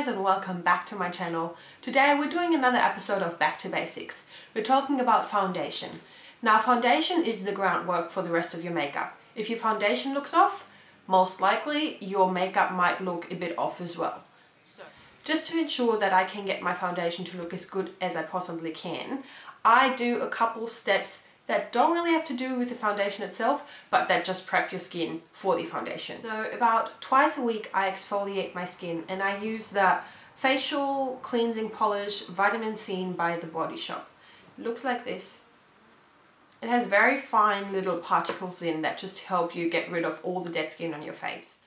guys and welcome back to my channel. Today we're doing another episode of Back to Basics. We're talking about foundation. Now foundation is the groundwork for the rest of your makeup. If your foundation looks off, most likely your makeup might look a bit off as well. So, just to ensure that I can get my foundation to look as good as I possibly can, I do a couple steps that don't really have to do with the foundation itself, but that just prep your skin for the foundation. So about twice a week I exfoliate my skin and I use the Facial Cleansing Polish Vitamin C by The Body Shop. It looks like this. It has very fine little particles in that just help you get rid of all the dead skin on your face.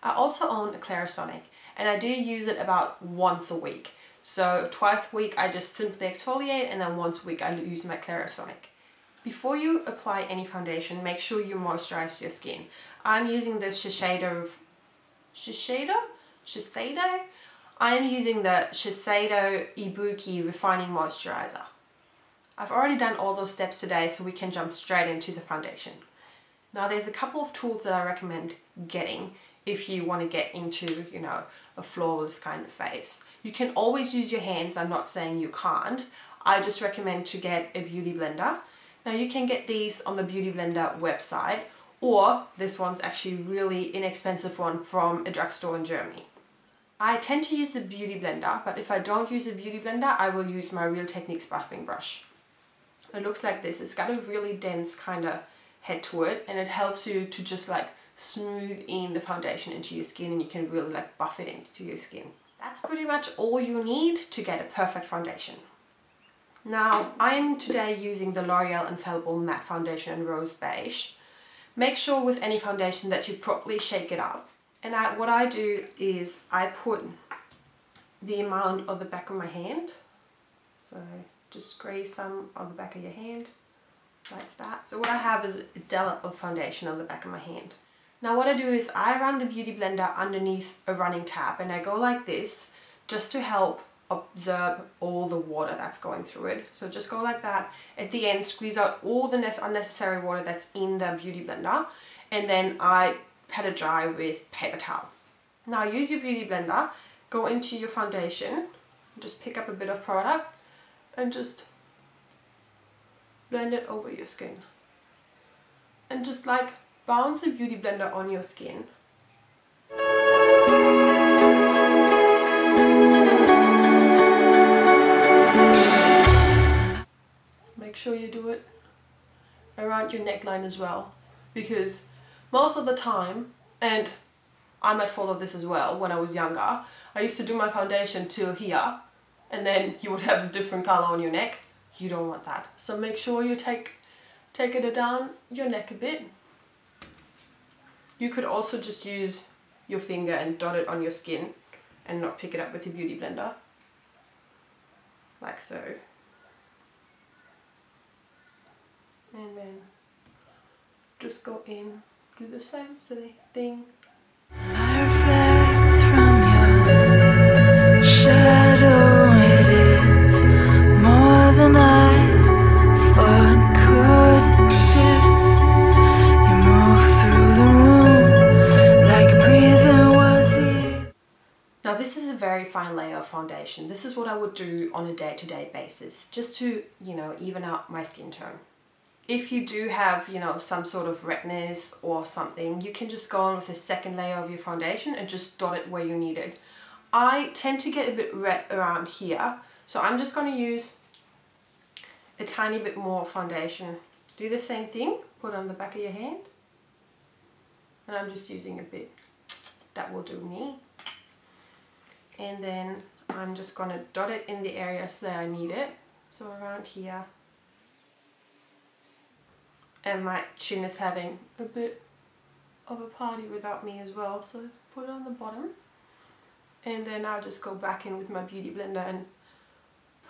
I also own a Clarisonic and I do use it about once a week. So twice a week I just simply exfoliate and then once a week I use my Clarisonic. Before you apply any foundation, make sure you moisturize your skin. I'm using the Shiseido. I'm using the Shiseido Ibuki Refining Moisturizer. I've already done all those steps today, so we can jump straight into the foundation. Now there's a couple of tools that I recommend getting if you want to get into, a flawless kind of face. You can always use your hands, I'm not saying you can't. I just recommend to get a beauty blender. Now you can get these on the Beauty Blender website, or this one's actually really inexpensive one from a drugstore in Germany. I tend to use the Beauty Blender, but if I don't use a Beauty Blender, I will use my Real Techniques buffing brush. It looks like this. It's got a really dense kind of head to it, and it helps you to just like smooth in the foundation into your skin, and you can really like buff it into your skin. That's pretty much all you need to get a perfect foundation. Now, I'm today using the L'Oreal Infallible Matte Foundation in Rose Beige. Make sure with any foundation that you properly shake it up. And what I do is I put the amount of the back of my hand. So just squeeze some on the back of your hand, like that. So what I have is a dollop of foundation on the back of my hand. Now what I do is I run the Beauty Blender underneath a running tap and I go like this just to help observe all the water that's going through it. So just go like that. At the end, squeeze out all the unnecessary water that's in the Beauty Blender, and then I pat it dry with paper towel. Now use your Beauty Blender, go into your foundation, just pick up a bit of product and just blend it over your skin. And just like bounce the Beauty Blender on your skin. Make sure you do it around your neckline as well, because most of the time, and I'm at fault of this as well, when I was younger, I used to do my foundation till here and then you would have a different color on your neck. You don't want that. So make sure you take it down your neck a bit. You could also just use your finger and dot it on your skin and not pick it up with your Beauty Blender. Like so. And then just go in, do the same thing. I reflect from your shadow, it is more than I thought could exist. You move through the room like breathing was it. Now this is a very fine layer of foundation. This is what I would do on a day-to-day basis, just to, even out my skin tone. If you do have, some sort of redness or something, you can just go on with a second layer of your foundation and just dot it where you need it. I tend to get a bit red around here, so I'm just going to use a tiny bit more foundation. Do the same thing, put it on the back of your hand, and I'm just using a bit. That will do me. And then I'm just going to dot it in the areas that I need it, so around here. And my chin is having a bit of a party without me as well, so put it on the bottom. And then I'll just go back in with my Beauty Blender and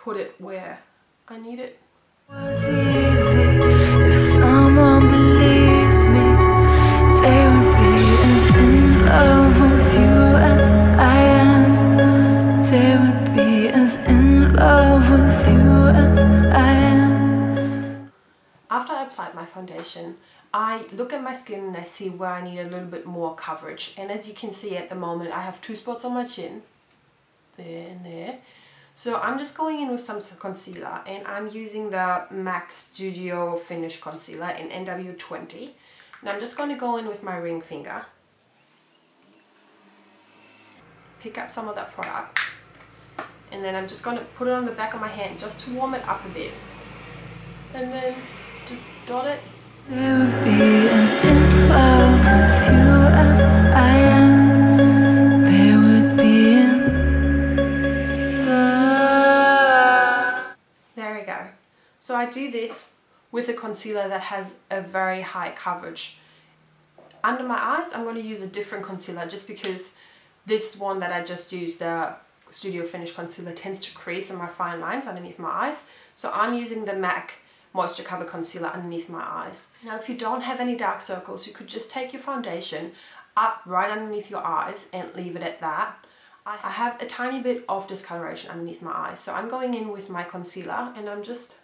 put it where I need it. Was easy if someone believed me, they would be as in love with you as I am. They would be as in love with you as I am. After I applied my foundation, I look at my skin and I see where I need a little bit more coverage. And as you can see at the moment, I have 2 spots on my chin there and there. So I'm just going in with some concealer, and I'm using the MAC Studio Finish Concealer in NW20. And I'm just going to go in with my ring finger, pick up some of that product, and then I'm just going to put it on the back of my hand just to warm it up a bit. And then just dot it. They would be as in love with you as I am. They would be in love. There we go. So I do this with a concealer that has a very high coverage. Under my eyes, I'm going to use a different concealer just because this one that I just used, the Studio Finish Concealer, tends to crease in my fine lines underneath my eyes. So I'm using the MAC Moisture Cover Concealer underneath my eyes. Now, if you don't have any dark circles, you could just take your foundation up right underneath your eyes and leave it at that. I have a tiny bit of discoloration underneath my eyes, so I'm going in with my concealer and I'm just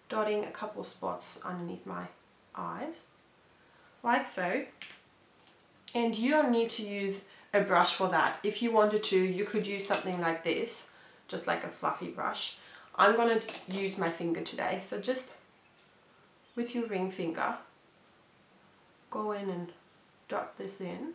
dotting a couple spots underneath my eyes, like so. And you don't need to use a brush for that. If you wanted to, you could use something like this, just like a fluffy brush. I'm going to use my finger today, so just with your ring finger, go in and dot this in.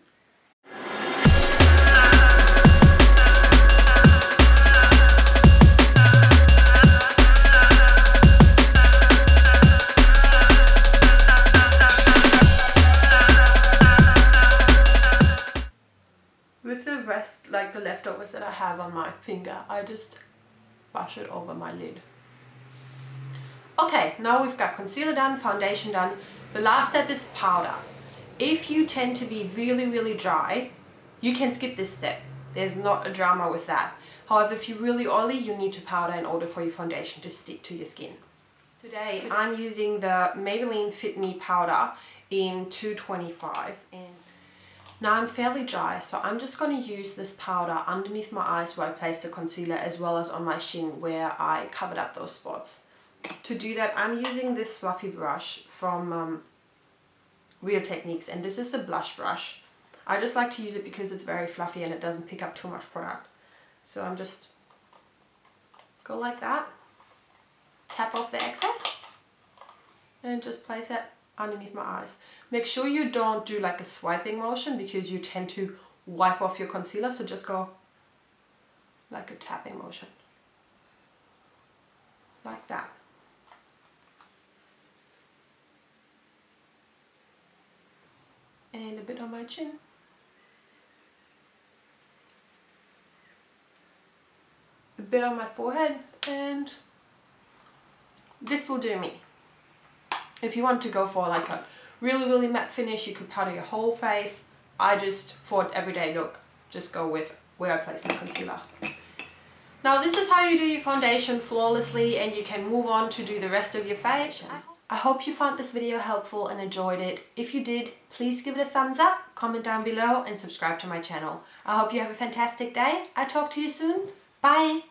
With the rest, like the leftovers that I have on my finger, I just brush it over my lid. Okay, now we've got concealer done, foundation done. The last step is powder. If you tend to be really dry, you can skip this step. There's not a drama with that. However, if you're really oily, you need to powder in order for your foundation to stick to your skin. Today I'm using the Maybelline Fit Me powder in 225, and now I'm fairly dry, so I'm just going to use this powder underneath my eyes where I placed the concealer, as well as on my chin where I covered up those spots. To do that, I'm using this fluffy brush from Real Techniques, and this is the blush brush. I just like to use it because it's very fluffy and it doesn't pick up too much product. So I'm just go like that, tap off the excess, and just place that underneath my eyes. Make sure you don't do like a swiping motion because you tend to wipe off your concealer, so just go like a tapping motion, like that. And a bit on my chin. A bit on my forehead, and this will do me. If you want to go for like a really matte finish, you could powder your whole face. I just, for an everyday look, just go with where I place my concealer. Now this is how you do your foundation flawlessly, and you can move on to do the rest of your face. I hope you found this video helpful and enjoyed it. If you did, please give it a thumbs up, comment down below, and subscribe to my channel. I hope you have a fantastic day. I'll talk to you soon. Bye!